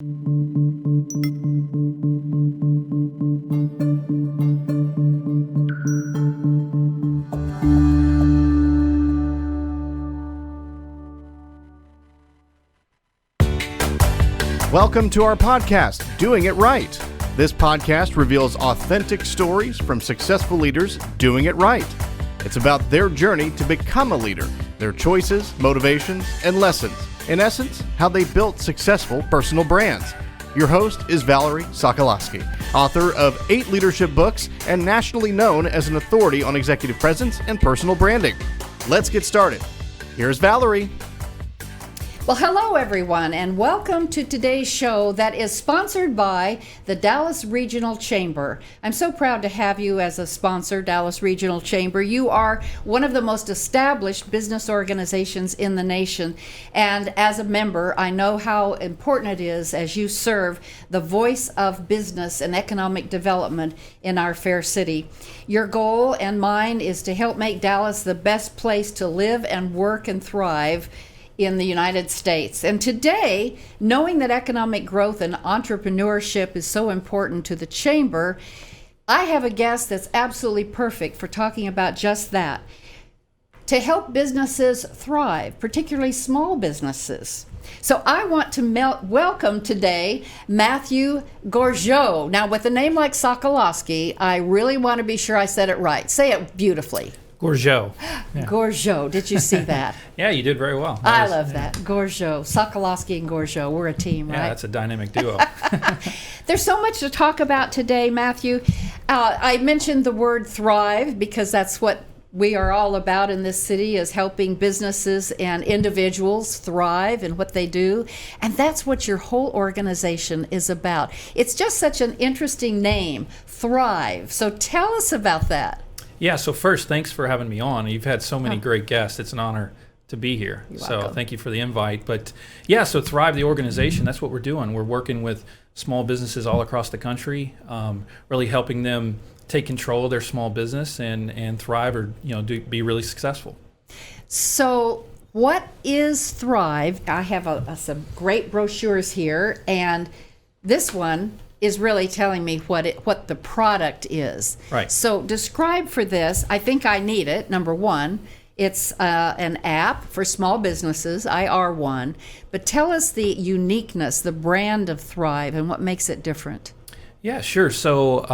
Welcome to our podcast, Doing It Right. This podcast reveals authentic stories from successful leaders doing it right. It's about their journey to become a leader, their choices, motivations, and lessons. In essence, how they built successful personal brands. Your host is Valerie Sokolosky, author of 8 leadership books and nationally known as an authority on executive presence and personal branding. Let's get started. Here's Valerie. Well, hello everyone, and welcome to today's show that is sponsored by the Dallas Regional Chamber. I'm so proud to have you as a sponsor, Dallas Regional Chamber. You are one of the most established business organizations in the nation, and as a member, I know how important it is as you serve the voice of business and economic development in our fair city. Your goal and mine is to help make Dallas the best place to live and work and thrive in the United States. And today, knowing that economic growth and entrepreneurship is so important to the Chamber, I have a guest that's absolutely perfect for talking about just that. To help businesses thrive, particularly small businesses. So I want to welcome today Matthew Gourgeot. Now, with a name like Sokolosky, I really want to be sure I said it right. Say it beautifully. Gourgeot. Yeah. Gourgeot. Did you see that? Yeah, you did very well. I love that. Gourgeot. Sokolosky and Gourgeot. We're a team, right? Yeah, that's a dynamic duo. There's so much to talk about today, Matthew. I mentioned the word thrive because that's what we are all about in this city, is helping businesses and individuals thrive in what they do. And that's what your whole organization is about. It's just such an interesting name, Thryv. So tell us about that. Yeah, so first, thanks for having me on. You've had so many great guests. It's an honor to be here. You're so welcome. Thank you for the invite. But yeah, so Thryv, the organization, that's what we're doing. We're working with small businesses all across the country, really helping them take control of their small business and thrive or be really successful. So what is Thryv? I have some great brochures here, and this one is really telling me what the product is. Right. So describe for this. I think I need it. Number one, it's an app for small businesses. I are one. But tell us the uniqueness, the brand of Thryv, and what makes it different. Yeah, sure. So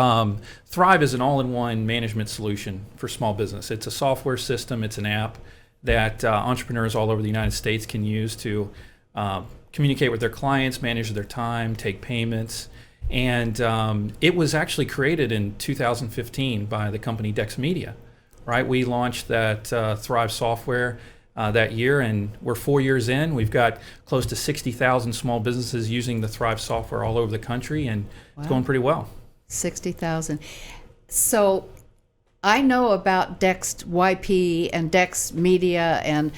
Thryv is an all-in-one management solution for small business. It's a software system. It's an app that entrepreneurs all over the United States can use to communicate with their clients, manage their time, take payments. And it was actually created in 2015 by the company Dex Media, right? We launched that Thryv software that year, and we're 4 years in. We've got close to 60,000 small businesses using the Thryv software all over the country, and It's going pretty well. 60,000. So I know about Dex YP and Dex Media and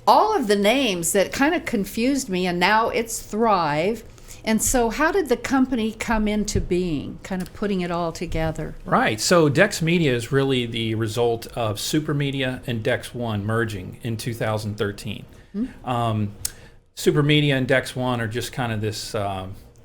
all of the names that kind of confused me, and now it's Thryv. And so how did the company come into being, kind of putting it all together? Right. So Dex Media is really the result of Super Media and Dex One merging in 2013. Super Media and Dex One are just kind of this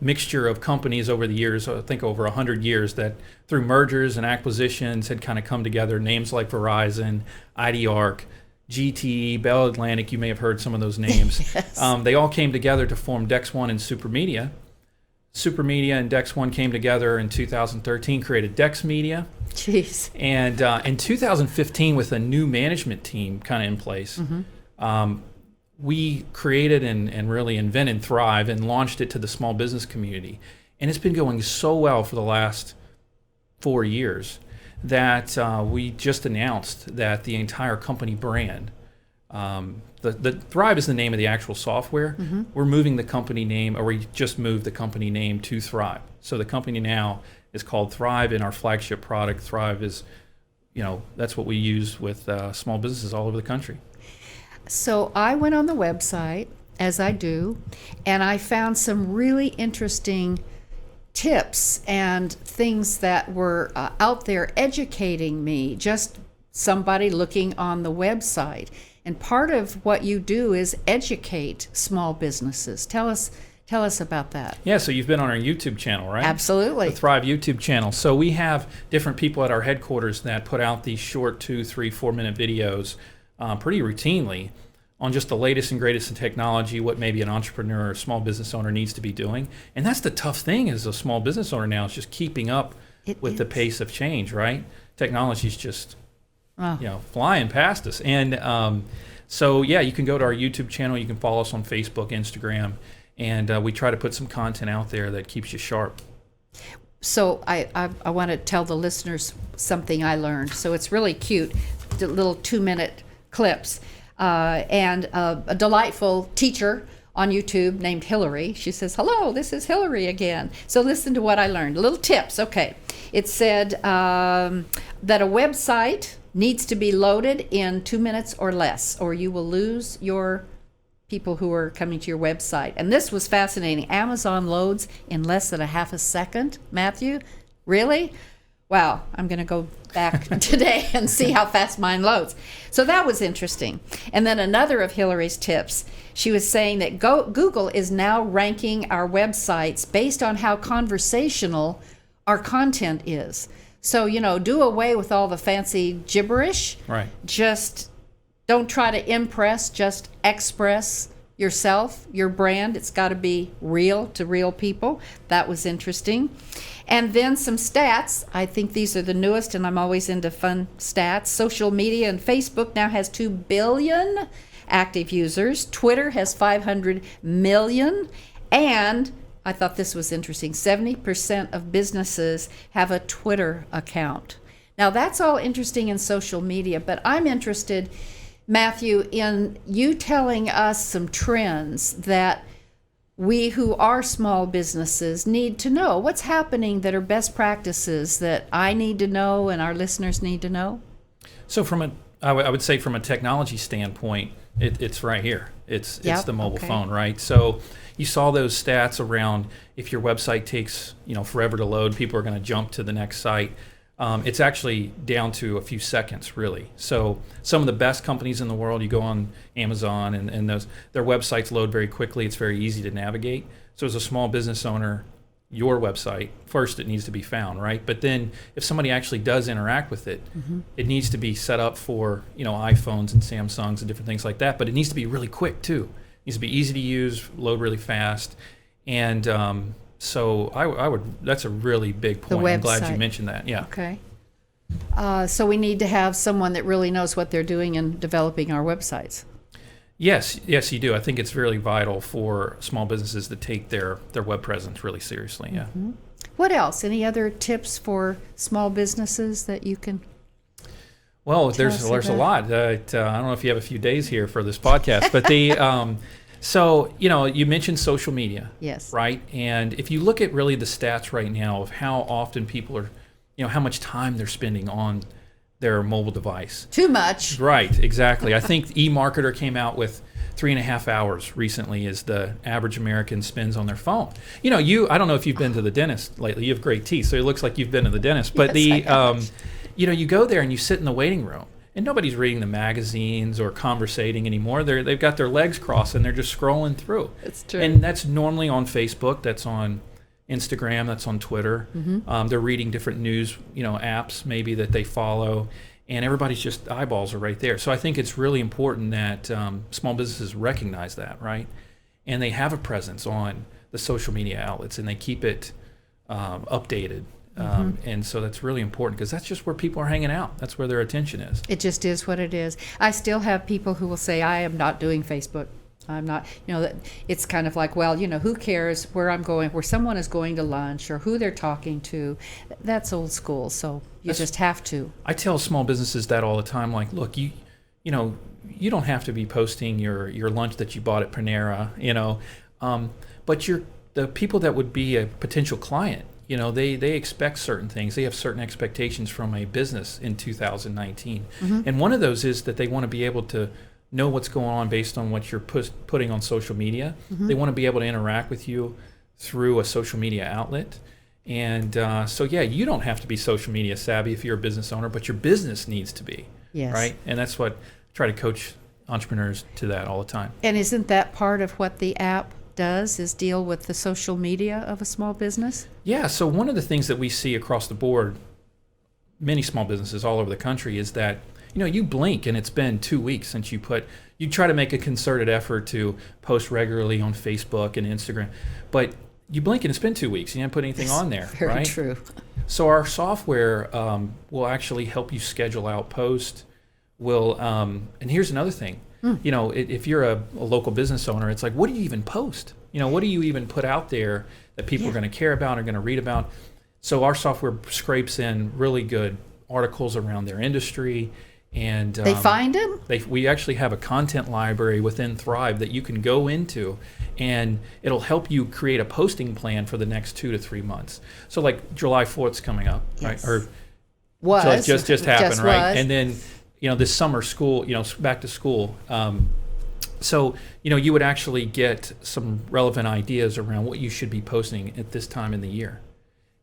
mixture of companies over the years, I think over 100 years, that through mergers and acquisitions had kind of come together. Names like Verizon, IDARC, GTE, Bell Atlantic, you may have heard some of those names. Yes. They all came together to form Dex One and Super Media. Super Media and Dex One came together in 2013, created Dex Media. Jeez. And in 2015, with a new management team kind of in place, we created and really invented Thryv and launched it to the small business community. And it's been going so well for the last 4 years that we just announced that the entire company brand, the Thryv is the name of the actual software. We're moving the company name, or we just moved the company name to Thryv. So the company now is called Thryv, and our flagship product, Thryv, is, that's what we use with small businesses all over the country. So I went on the website, as I do, and I found some really interesting tips and things that were out there educating me, just somebody looking on the website. And part of what you do is educate small businesses. Tell us Tell us about that. Yeah, so you've been on our YouTube channel, right? Absolutely. The Thryv YouTube channel. So we have different people at our headquarters that put out these short 2, 3, 4-minute videos pretty routinely on just the latest and greatest in technology, what maybe an entrepreneur or small business owner needs to be doing. And that's the tough thing as a small business owner now, is just keeping up with the pace of change, right? Technology's just flying past us. And so, yeah, you can go to our YouTube channel. You can follow us on Facebook, Instagram. And we try to put some content out there that keeps you sharp. So I want to tell the listeners something I learned. So it's really cute, the little 2-minute clips. And a delightful teacher on YouTube named Hillary. She says, "Hello, this is Hillary again." So listen to what I learned. Little tips. Okay. It said that a website needs to be loaded in 2 minutes or less, or you will lose your people who are coming to your website. And this was fascinating. Amazon loads in less than a half a second. Matthew, really? Wow, I'm going to go back today and see how fast mine loads. So that was interesting. And then another of Hillary's tips, she was saying that Google is now ranking our websites based on how conversational our content is. So, do away with all the fancy gibberish. Right. Just don't try to impress, just express yourself, your brand. It's got to be real to real people. That was interesting. And then some stats. I think these are the newest, and I'm always into fun stats. Social media, and Facebook now has 2 billion active users. Twitter has 500 million. And I thought this was interesting. 70% of businesses have a Twitter account. Now, that's all interesting in social media, but I'm interested, Matthew, in you telling us some trends that we who are small businesses need to know. What's happening that are best practices that I need to know and our listeners need to know? So I would say from a technology standpoint, it's right here. It's the mobile phone, right? So you saw those stats around if your website takes forever to load, people are going to jump to the next site. It's actually down to a few seconds, really. So some of the best companies in the world, you go on Amazon and their websites load very quickly. It's very easy to navigate. So as a small business owner, your website, first it needs to be found, right? But then if somebody actually does interact with it, it needs to be set up for iPhones and Samsungs and different things like that. But it needs to be really quick too. It needs to be easy to use, load really fast, and so I would. That's a really big point. I'm glad you mentioned that. Yeah. Okay. So we need to have someone that really knows what they're doing in developing our websites. Yes, you do. I think it's really vital for small businesses to take their web presence really seriously. Yeah. Mm-hmm. What else? Any other tips for small businesses that you can? Well, there's a lot. I don't know if you have a few days here for this podcast, but so, you mentioned social media. Yes. Right? And if you look at really the stats right now of how often people are, how much time they're spending on their mobile device. Too much. Right, exactly. I think eMarketer came out with 3.5 hours recently is the average American spends on their phone. I don't know if you've been to the dentist lately. You have great teeth, so it looks like you've been to the dentist. But yes, you go there and you sit in the waiting room. And nobody's reading the magazines or conversating anymore. They've got their legs crossed and they're just scrolling through. That's true. And that's normally on Facebook. That's on Instagram. That's on Twitter. Mm-hmm. They're reading different news, apps maybe that they follow. And everybody's just eyeballs are right there. So I think it's really important that small businesses recognize that, right? And they have a presence on the social media outlets and they keep it updated. And so that's really important because that's just where people are hanging out. That's where their attention is. It just is what it is. I still have people who will say, I am not doing Facebook. I'm not, it's kind of like, well, who cares where I'm going, where someone is going to lunch or who they're talking to. That's old school. So you just have to. I tell small businesses that all the time. Like, look, you don't have to be posting your lunch that you bought at Panera, but the people that would be a potential client, they expect certain things. They have certain expectations from a business in 2019. Mm-hmm. And one of those is that they want to be able to know what's going on based on what you're putting on social media. Mm-hmm. They want to be able to interact with you through a social media outlet. And you don't have to be social media savvy if you're a business owner, but your business needs to be. Yes. Right? And that's what I try to coach entrepreneurs to that all the time. And isn't that part of what the app does is deal with the social media of a small business? Yeah, so one of the things that we see across the board, many small businesses all over the country, is that you blink and it's been 2 weeks since you try to make a concerted effort to post regularly on Facebook and Instagram, but you blink and it's been 2 weeks. You haven't put anything on there, Very right? true. So our software will actually help you schedule out posts. And here's another thing. If you're a local business owner, it's like, what do you even post? What do you even put out there that people are going to care about, are going to read about? So our software scrapes in really good articles around their industry. And they find them? We actually have a content library within Thryv that you can go into, and it'll help you create a posting plan for the next 2 to 3 months. So like July 4th's coming up, yes. right? Or was. just happened, just right? Was. And then, this summer school, back to school. So, you would actually get some relevant ideas around what you should be posting at this time in the year.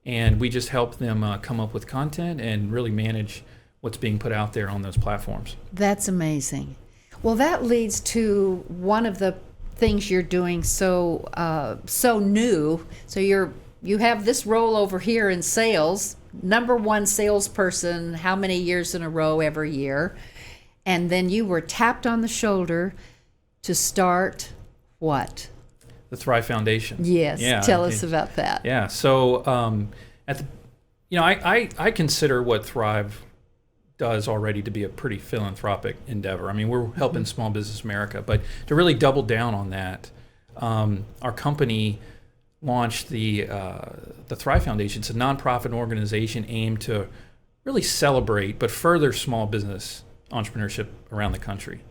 And we just help them come up with content and really manage what's being put out there on those platforms. That's amazing. Well, that leads to one of the things you're doing so new. So you have this role over here in sales, #1 salesperson, how many years in a row every year, and then you were tapped on the shoulder to start what? The Thryv Foundation. Yes. Yeah, Tell us about that. Yeah. So I consider what Thryv does already to be a pretty philanthropic endeavor. I mean, we're helping small business America, but to really double down on that, our company launched the Thryv Foundation. It's a nonprofit organization aimed to really celebrate but further small business entrepreneurship around the country.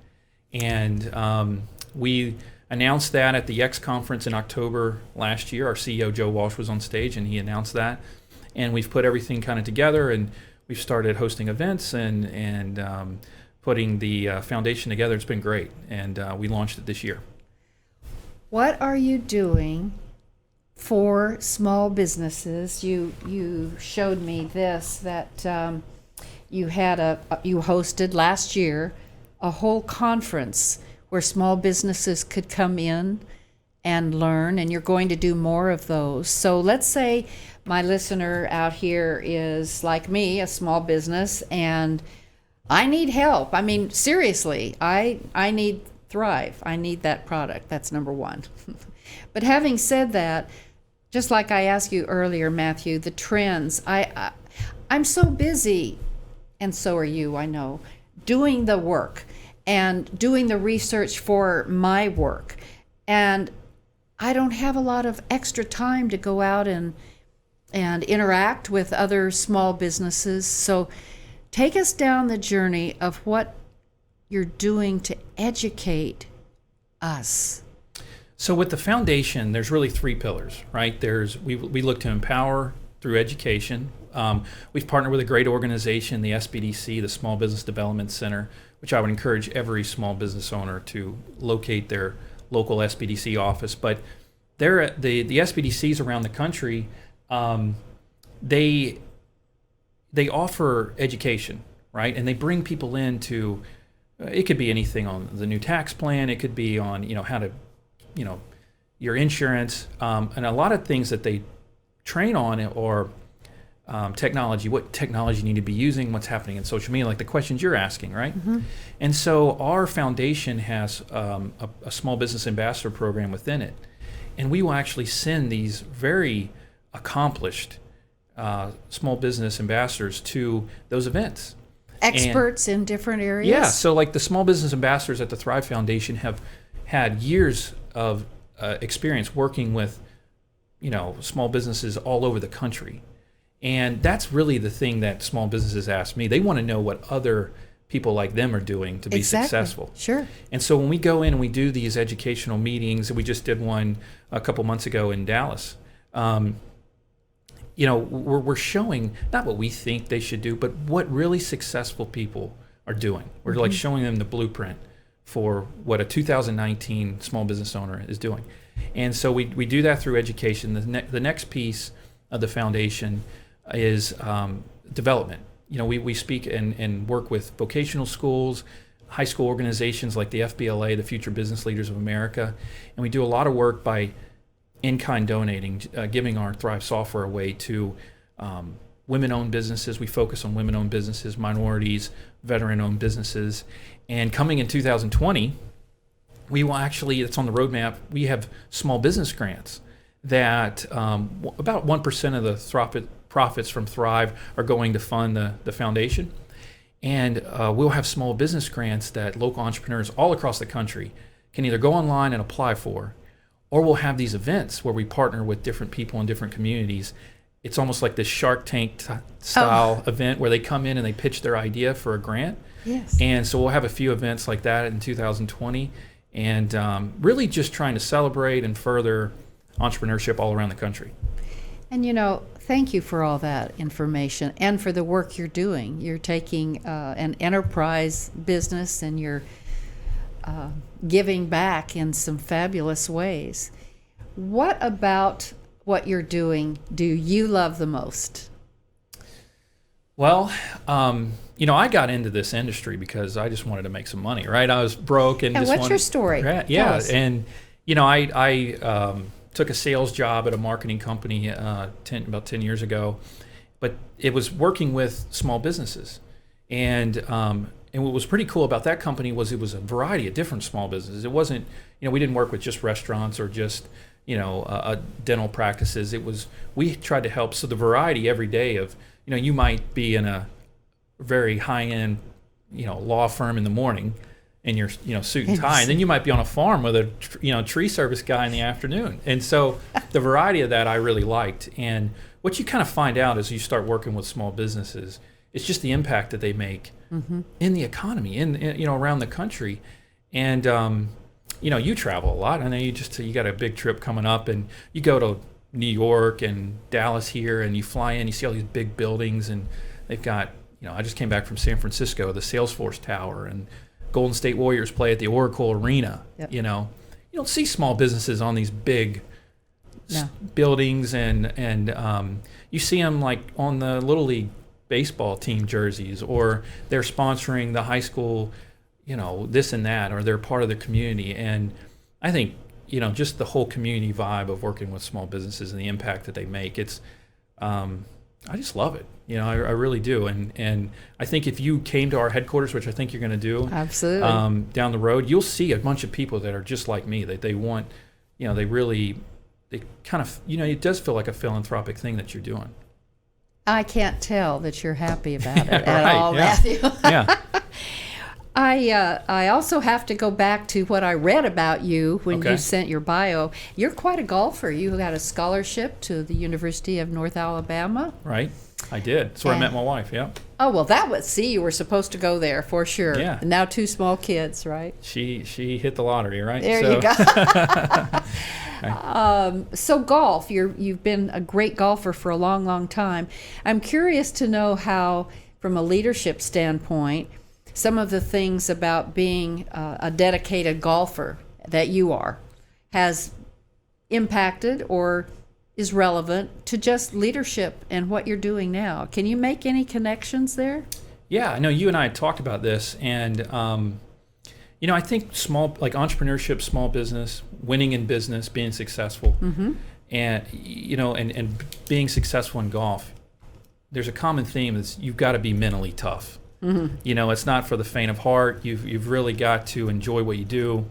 And we announced that at the X conference in October last year. Our CEO, Joe Walsh, was on stage and he announced that. And we've put everything kind of together, and we've started hosting events and putting the foundation together. It's been great. And we launched it this year. What are you doing for small businesses? You showed me this, that you hosted last year a whole conference where small businesses could come in and learn, and you're going to do more of those. So let's say my listener out here is like me, a small business, and I need help. I mean, seriously, I need Thryv. I need that product. That's #1. But having said that, just like I asked you earlier, Matthew, the trends, I'm so busy, and so are you, I know, doing the work and doing the research for my work. And I don't have a lot of extra time to go out and interact with other small businesses. So take us down the journey of what you're doing to educate us. So with the foundation, there's really 3 pillars, right? We look to empower through education. We've partnered with a great organization, the SBDC, the Small Business Development Center, which I would encourage every small business owner to locate their local SBDC office. But the SBDCs around the country, they offer education, right? And they bring people into, it could be anything on the new tax plan, it could be on how to, your insurance, and a lot of things that they train on or technology, what technology you need to be using, what's happening in social media, like the questions you're asking, right? Mm-hmm. And so our foundation has a small business ambassador program within it. And we will actually send these very accomplished small business ambassadors to those events. Experts in different areas? Yeah, so like the small business ambassadors at the Thryv Foundation have had years of experience working with small businesses all over the country. And that's really the thing that small businesses ask me. They want to know what other people like them are doing to be successful. Sure. And so when we go in and we do these educational meetings, and we just did one a couple months ago in Dallas, we're showing not what we think they should do, but what really successful people are doing. We're like showing them the blueprint for what a 2019 small business owner is doing. And so we do that through education. The next piece of the foundation is development. We speak and work with vocational schools, high school organizations like the FBLA, the Future Business Leaders of America, and we do a lot of work by in-kind donating, giving our Thryv software away to women-owned businesses. We focus on women-owned businesses, minorities, veteran-owned businesses. And coming in 2020, we will actually, it's on the roadmap, we have small business grants that about 1% of the profits from Thryv are going to fund the foundation. And we'll have small business grants that local entrepreneurs all across the country can either go online and apply for, or we'll have these events where we partner with different people in different communities. It's almost like this Shark Tank style event where they come in and they pitch their idea for a grant. Yes. And so we'll have a few events like that in 2020, and really just trying to celebrate and further entrepreneurship all around the country. And thank you for all that information and for the work you're doing. You're taking an enterprise business and you're giving back in some fabulous ways. What about what you're doing do you love the most? Well, I got into this industry because I just wanted to make some money, right? I was broke and what's your story? Yeah, and I took a sales job at a marketing company about 10 years ago, but it was working with small businesses. And what was pretty cool about that company was it was a variety of different small businesses. It wasn't, we didn't work with just restaurants or just, dental practices. We tried to help. So the variety every day of, you might be in a very high-end, law firm in the morning, in your suit and tie, and then you might be on a farm with a tree service guy in the afternoon. And so the variety of that I really liked. And what you kind of find out as you start working with small businesses, it's just the impact that they make in the economy, in around the country. And you travel a lot. I know you got a big trip coming up, and you go to New York and Dallas here, and you fly in, you see all these big buildings, and they've got I just came back from San Francisco, the Salesforce Tower, and Golden State Warriors play at the Oracle Arena. Yep. You don't see small businesses on these big buildings, and you see them like on the Little League baseball team jerseys, or they're sponsoring the high school, this and that, or they're part of the community. And I think, just the whole community vibe of working with small businesses and the impact that they make, it's, I just love it. I really do. And I think if you came to our headquarters, which I think you're going to do, absolutely, down the road, you'll see a bunch of people that are just like me, that they want, they kind of, it does feel like a philanthropic thing that you're doing. I can't tell that you're happy about it at right, all, yeah. Matthew. Yeah. I also have to go back to what I read about you when Okay. you sent your bio. You're quite a golfer. You got a scholarship to the University of North Alabama. Right. I did. That's where I met my wife. Yeah. Oh, well, you were supposed to go there for sure. Yeah. And now 2 small kids, right? She hit the lottery, right? There you go. So golf, you've been a great golfer for a long, long time. I'm curious to know how, from a leadership standpoint, some of the things about being a dedicated golfer that you are has impacted or is relevant to just leadership and what you're doing now. Can you make any connections there? Yeah, I know you and I had talked about this, and I think entrepreneurship, small business, winning in business, being successful, and and being successful in golf. There's a common theme is you've got to be mentally tough. It's not for the faint of heart. You've really got to enjoy what you do.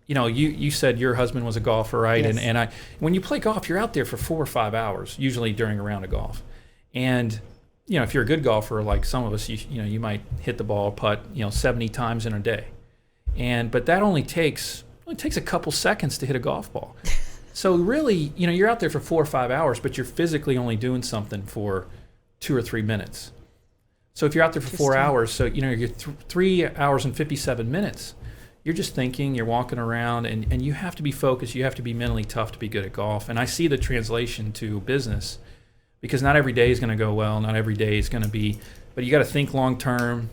You said your husband was a golfer, right? Yes. And when you play golf, you're out there for 4 or 5 hours, usually during a round of golf. And if you're a good golfer, like some of us, you might hit the ball, putt, 70 times in a day. But that only takes a couple seconds to hit a golf ball. So really, you're out there for 4 or 5 hours, but you're physically only doing something for 2 or 3 minutes. So if you're out there for 4 hours, so you're 3 hours and 57 minutes, you're just thinking, you're walking around, and you have to be focused, you have to be mentally tough to be good at golf. And I see the translation to business, because not every day is going to go well, not every day is going to be, but you got to think long term.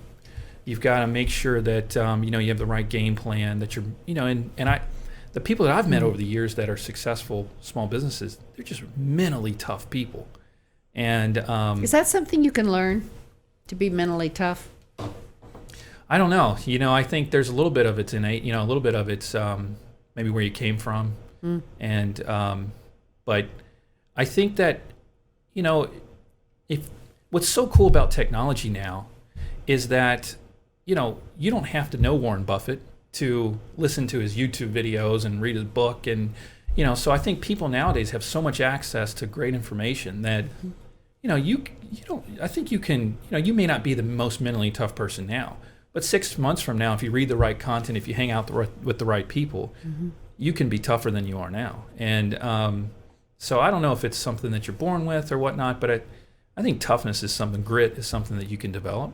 You've got to make sure that you have the right game plan, that you're, the people that I've met over the years that are successful small businesses, they're just mentally tough people. And is that something you can learn, to be mentally tough? I don't know. I think there's a little bit of it's innate. A little bit of it's maybe where you came from, and but I think that if what's so cool about technology now is that you don't have to know Warren Buffett to listen to his YouTube videos and read his book, and so I think people nowadays have so much access to great information that you don't. I think you can. You may not be the most mentally tough person now, but 6 months from now, if you read the right content, if you hang out with the right people, you can be tougher than you are now. And so I don't know if it's something that you're born with or whatnot, but I think toughness is something. Grit is something that you can develop.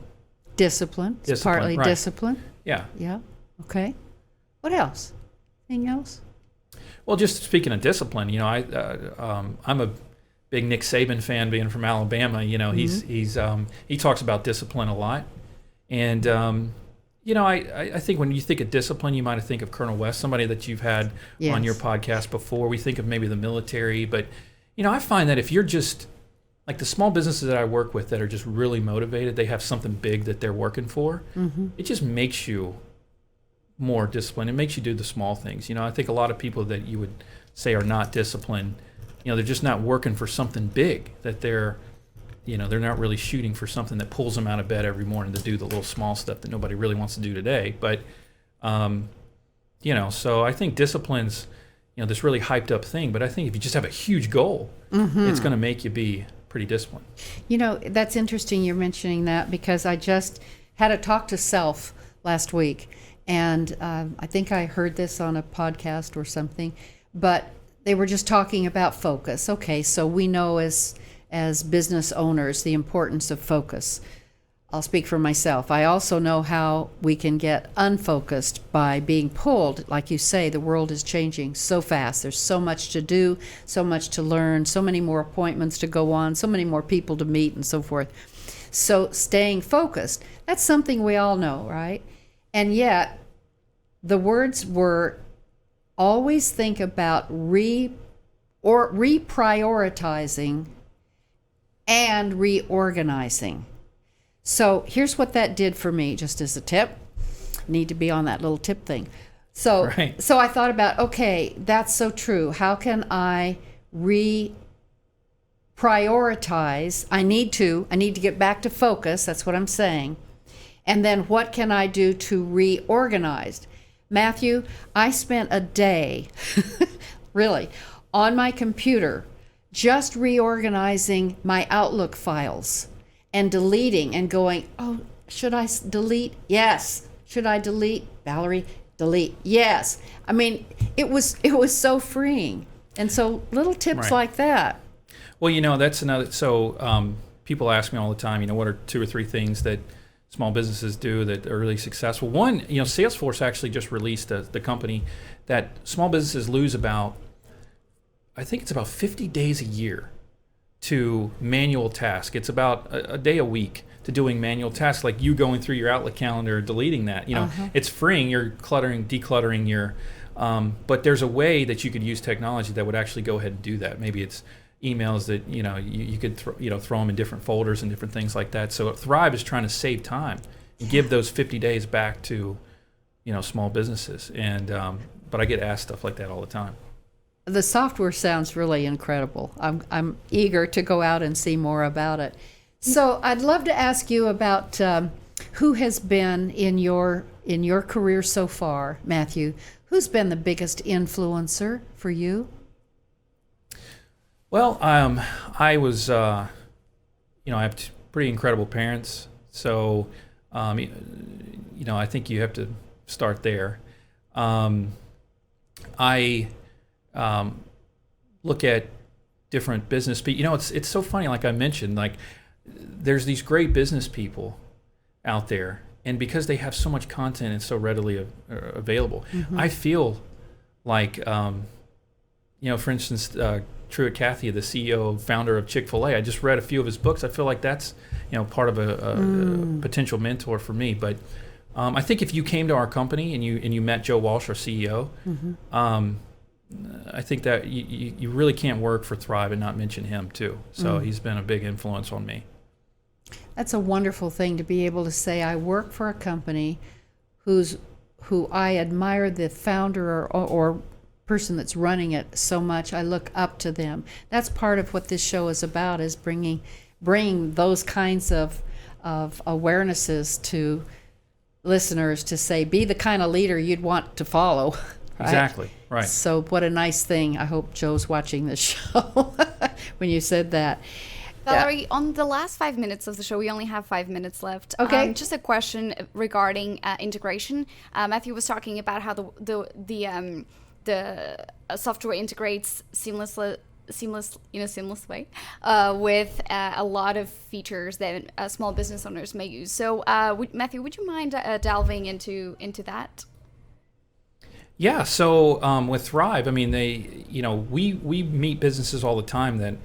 Discipline. It's partly right. discipline. Yeah. Yeah. Okay. What else? Anything else? Well, just speaking of discipline, I'm a big Nick Saban fan, being from Alabama. He talks about discipline a lot, and I think when you think of discipline, you might think of Colonel West, somebody that you've had on your podcast before. We think of maybe the military, but I find that if you're just like the small businesses that I work with that are just really motivated, they have something big that they're working for. It just makes you more disciplined. It makes you do the small things. I think a lot of people that you would say are not disciplined, they're just not working for something big, that they're not really shooting for something that pulls them out of bed every morning to do the little small stuff that nobody really wants to do today. But, so I think discipline's, this really hyped up thing. But I think if you just have a huge goal, it's going to make you be pretty disciplined. That's interesting you're mentioning that, because I just had a talk to self last week. And I think I heard this on a podcast or something, but they were just talking about focus. Okay, so we know as business owners the importance of focus. I'll speak for myself. I also know how we can get unfocused by being pulled. Like you say, the world is changing so fast. There's so much to do, so much to learn, so many more appointments to go on, so many more people to meet, and so forth. So staying focused, that's something we all know, right? And yet, the words were always think about reprioritizing and reorganizing. So here's what that did for me, just as a tip. Need to be on that little tip thing. So, right. So I thought about, okay, that's so true. How can I reprioritize? I need to get back to focus. That's what I'm saying. And then what can I do to reorganize? Matthew, I spent a day, really, on my computer just reorganizing my Outlook files and deleting and going, oh, should I delete? Yes. Should I delete? Valerie, delete. Yes. I mean, it was so freeing. And so little tips like that. Well, that's another, so people ask me all the time, what are 2 or 3 things that small businesses do that are really successful? One, Salesforce actually just released the company that small businesses lose about 50 days a year to manual tasks. It's about a day a week to doing manual tasks, like you going through your Outlook calendar, deleting that. It's freeing. You're decluttering your. But there's a way that you could use technology that would actually go ahead and do that. Maybe it's emails that you could throw them in different folders and different things like that. So Thryv is trying to save time and give those 50 days back to small businesses. And but I get asked stuff like that all the time. The software sounds really incredible. I'm eager to go out and see more about it. So I'd love to ask you about who has been in your career so far, Matthew. Who's been the biggest influencer for you? Well, I was, I have pretty incredible parents, so, I think you have to start there. I look at different business people. It's so funny, like I mentioned, like there's these great business people out there, and because they have so much content and so readily available, I feel like, for instance, Truett Cathy, the CEO, founder of Chick-fil-A. I just read a few of his books. I feel like that's, part of a potential mentor for me. But I think if you came to our company and you met Joe Walsh, our CEO, I think that you really can't work for Thryv and not mention him too. So he's been a big influence on me. That's a wonderful thing to be able to say, I work for a company who I admire the founder or person that's running it so much. I look up to them. That's part of what this show is about, is bringing those kinds of awarenesses to listeners to say, be the kind of leader you'd want to follow. Right? Exactly, right. So what a nice thing. I hope Joe's watching this show when you said that. Valerie, on the last 5 minutes of the show, we only have 5 minutes left. Okay. Just a question regarding integration. Matthew was talking about how the software integrates seamless in a seamless way with a lot of features that small business owners may use. So, Matthew, would you mind delving into that? Yeah. So with Thryv, I mean, we meet businesses all the time that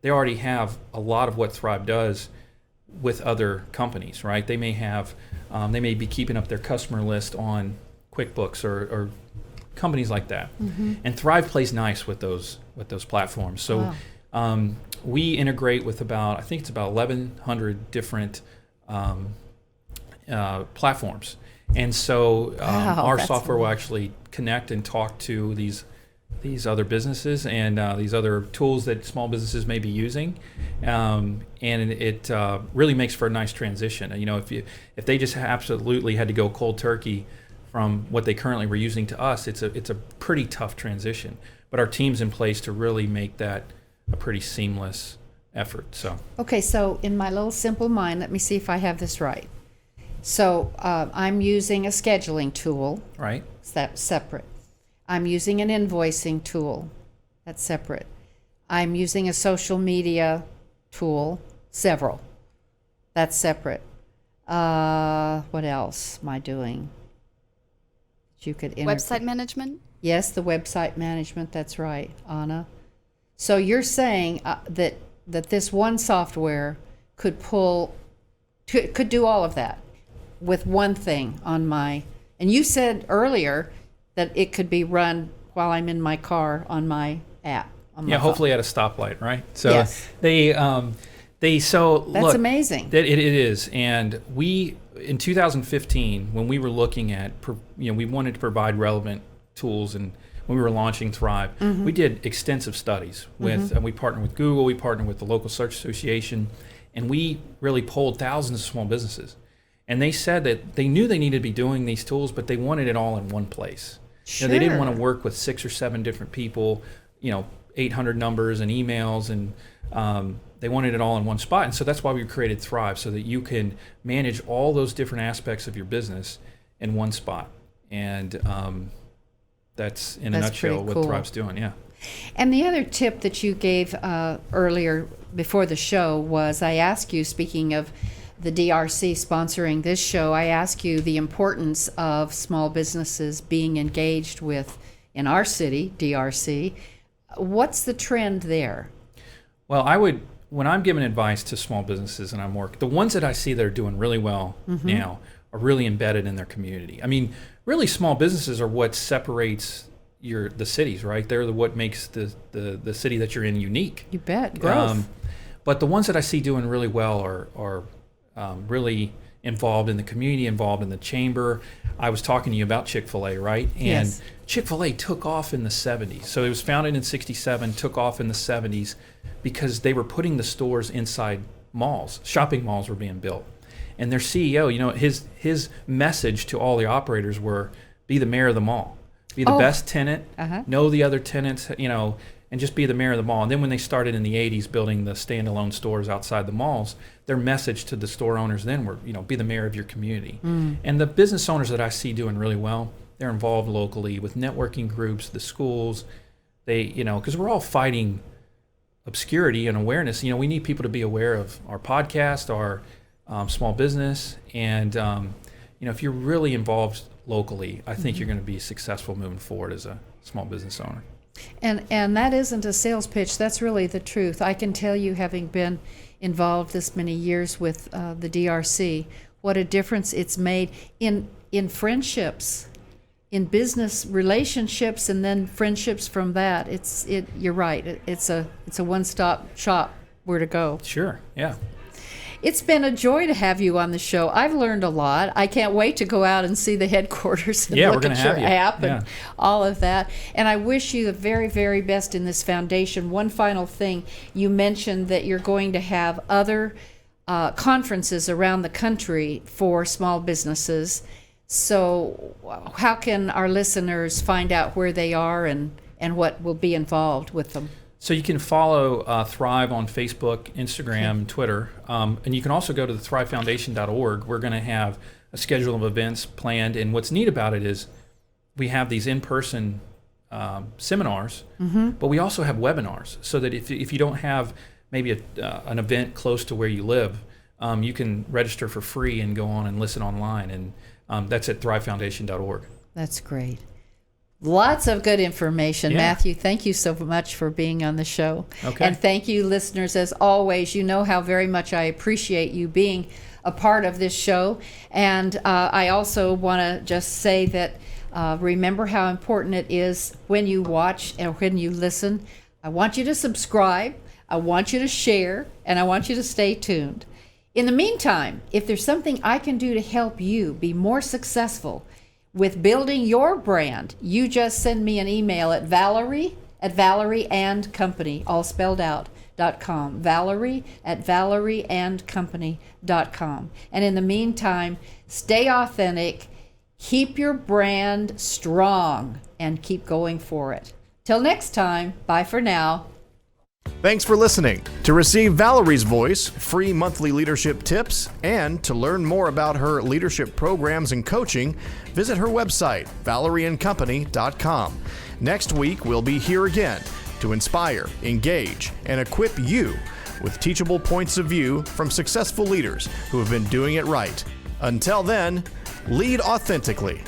they already have a lot of what Thryv does with other companies, right? They may be keeping up their customer list on QuickBooks or companies like that. Mm-hmm. And Thryv plays nice with those platforms. So we integrate with I think it's about 1,100 different platforms. And so our software will actually connect and talk to these other businesses and these other tools that small businesses may be using, and it really makes for a nice transition. If they just absolutely had to go cold turkey from what they currently were using to us, it's a pretty tough transition. But our team's in place to really make that a pretty seamless effort. So okay, so in my little simple mind, let me see if I have this right. So I'm using a scheduling tool. Right. That's separate. I'm using an invoicing tool. That's separate. I'm using a social media tool. Several. That's separate. What else am I doing? You could website management? Yes, the website management. That's right, Anna. So you're saying that this one software could do all of that with one thing on my, and you said earlier that it could be run while I'm in my car on my app. Hopefully at a stoplight, right? So yes. That's amazing. It is, and we in 2015 when we were looking at, we wanted to provide relevant tools, and when we were launching Thryv, mm-hmm. we did extensive studies with, mm-hmm. and we partnered with Google, we partnered with the local search association, and we really polled thousands of small businesses. And they said that they knew they needed to be doing these tools, but they wanted it all in one place. Sure. They didn't want to work with 6 or 7 different people, 800 numbers and emails, and they wanted it all in one spot. And so that's why we created Thryv, so that you can manage all those different aspects of your business in one spot. And that's in a nutshell what Thryv's doing, yeah. And the other tip that you gave earlier before the show was, I asked you, speaking of the DRC sponsoring this show, I ask you the importance of small businesses being engaged with, in our city, DRC. What's the trend there? Well, when I'm giving advice to small businesses and I'm working, the ones that I see that are doing really well mm-hmm. now are really embedded in their community. I mean, really small businesses are what separates the cities, right? They're what makes the city that you're in unique. You bet, growth. But the ones that I see doing really well are really involved in the community, involved in the chamber. I was talking to you about Chick-fil-A, right? And yes. Chick-fil-A took off in the 70s. So it was founded in 67, took off in the 70s because they were putting the stores inside malls. Shopping malls were being built. And their CEO, his message to all the operators were, be the mayor of the mall. Be the best tenant, uh-huh. know the other tenants, and just be the mayor of the mall. And then when they started in the 80s building the standalone stores outside the malls, their message to the store owners then were, be the mayor of your community. Mm. And the business owners that I see doing really well, they're involved locally with networking groups, the schools. They, because we're all fighting obscurity and awareness. We need people to be aware of our podcast, our small business. And, if you're really involved locally, I think mm-hmm. you're going to be successful moving forward as a small business owner. And that isn't a sales pitch. That's really the truth. I can tell you, having been involved this many years with the DRC, what a difference it's made in friendships, in business relationships, and then friendships from that. You're right. It's a one-stop shop where to go. Sure. Yeah. It's been a joy to have you on the show. I've learned a lot. I can't wait to go out and see the headquarters and Yeah, look we're at gonna your have you. app and Yeah. all of that. And I wish you the very, very best in this foundation. One final thing, you mentioned that you're going to have other conferences around the country for small businesses. So how can our listeners find out where they are and what will be involved with them? So you can follow Thryv on Facebook, Instagram, Twitter, and you can also go to the thryvfoundation.org. We're going to have a schedule of events planned, and what's neat about it is we have these in-person seminars, but we also have webinars, so that if you don't have maybe an event close to where you live, you can register for free and go on and listen online, and that's at thryvfoundation.org. That's great. Lots of good information. Yeah. Matthew, thank you so much for being on the show. Okay. And thank you, listeners, as always. You know how very much I appreciate you being a part of this show. And I also want to just say that remember how important it is when you watch and when you listen. I want you to subscribe, I want you to share, and I want you to stay tuned. In the meantime, if there's something I can do to help you be more successful with building your brand, you just send me an email at Valerie@ValerieandCompany, all spelled out, .com. Valerie@ValerieandCompany.com. And in the meantime, stay authentic, keep your brand strong, and keep going for it. Till next time, bye for now. Thanks for listening. To receive Valerie's voice, free monthly leadership tips, and to learn more about her leadership programs and coaching, visit her website, ValerieandCompany.com. Next week, we'll be here again to inspire, engage, and equip you with teachable points of view from successful leaders who have been doing it right. Until then, lead authentically.